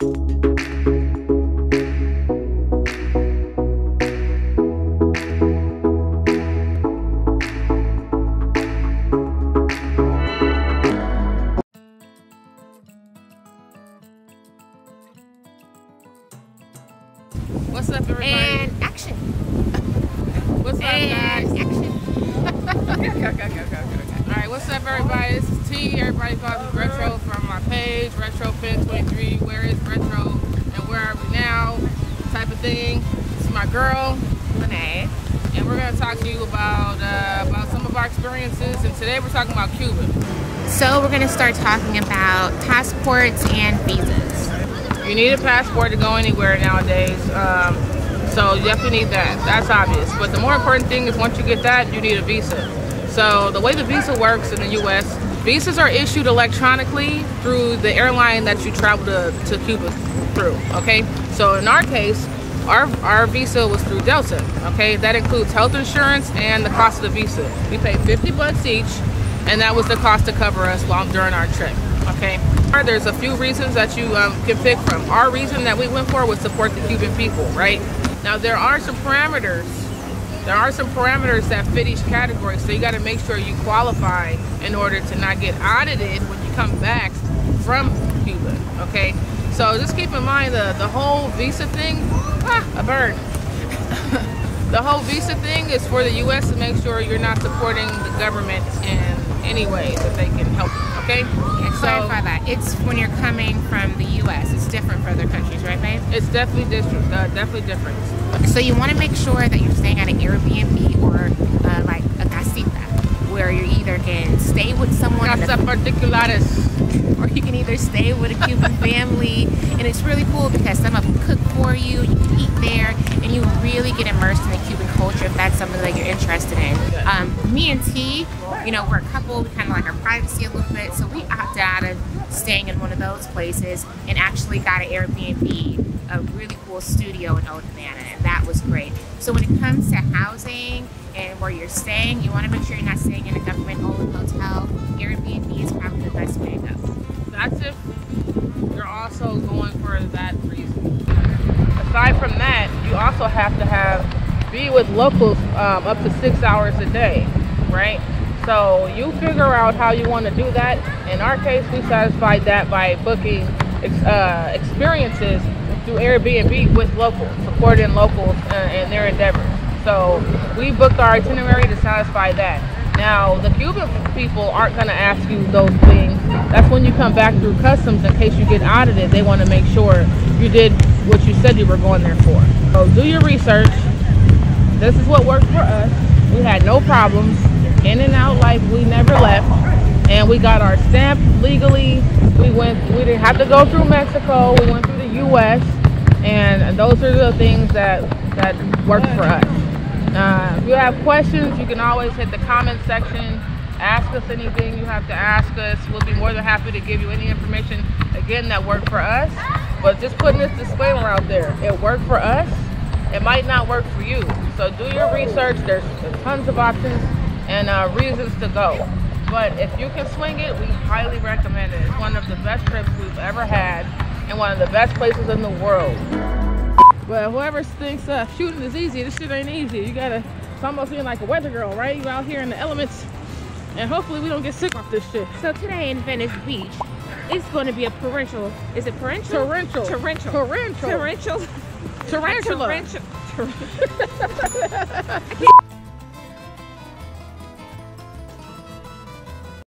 What's up, everybody? And action. What's up, guys? Action. Alright, what's up, everybody? This is T. Everybody calls me Retro from my page, RetroFin23. Where is Retro and where are we now? Type of thing. This is my girl, Lene. and we're going to talk to you about some of our experiences. And today we're talking about Cuba. So we're going to start talking about passports and visas. You need a passport to go anywhere nowadays, so you definitely need that. That's obvious. But the more important thing is once you get that, you need a visa. So the way the visa works in the U.S., visas are issued electronically through the airline that you travel to Cuba through, okay? So in our case, our visa was through Delta, okay? That includes health insurance and the cost of the visa. We paid $50 each, and that was the cost to cover us during our trip, okay? There's a few reasons that you can pick from. Our reason that we went for was support the Cuban people, right? Now there are some parameters. There are some parameters that fit each category, so you got to make sure you qualify in order to not get audited when you come back from Cuba, okay? So just keep in mind the whole visa thing, a bird. The whole visa thing is for the U.S. to make sure you're not supporting the government in any way that they can help you, okay? Yeah, clarify that. It's when you're coming from the U.S. It's different for other countries, right, babe? It's definitely different. So you want to make sure that you're staying at an Airbnb or like a casita, where you either can stay with someone Casa particulares. or you can either stay with a Cuban family, and it's really cool because some of them cook for you, you can eat there, and you really get immersed in the Cuban culture if that's something that you're interested in. Me and T, you know, we're a couple, we kind of like our privacy a little bit, so we opted out of staying in one of those places and actually got an Airbnb, a really cool studio in Old Havana, and that was great. So when it comes to housing and where you're staying, you want to make sure you're not staying in a government-owned hotel. Airbnb is probably the best way to go. That's if you're also going for that reason. Aside from that, you also have to be with locals up to 6 hours a day, right? So you figure out how you want to do that. In our case, we satisfied that by booking experiences through Airbnb with locals, supporting locals in their endeavors. So we booked our itinerary to satisfy that. Now, the Cuban people aren't going to ask you those things. That's when you come back through customs in case you get audited. They want to make sure you did what you said you were going there for. So do your research. This is what worked for us. We had no problems. In and out like we never left. And we got our stamp legally. We didn't have to go through Mexico. We went through the U.S. And those are the things that worked for us. If you have questions, you can always hit the comment section. Ask us anything you have to ask us. We'll be more than happy to give you any information, again, that worked for us. But just putting this disclaimer out there, it worked for us. It might not work for you. So do your research. There's tons of options and reasons to go. But if you can swing it, we highly recommend it. It's one of the best trips we've ever had and one of the best places in the world. But whoever thinks shooting is easy, this shit ain't easy. It's almost being like a weather girl, right? You out here in the elements, and hopefully we don't get sick off this shit. So today in Venice Beach, it's going to be a torrential. Is it torrential? Torrential. Torrential. Torrential. Tarantula. Tarantula.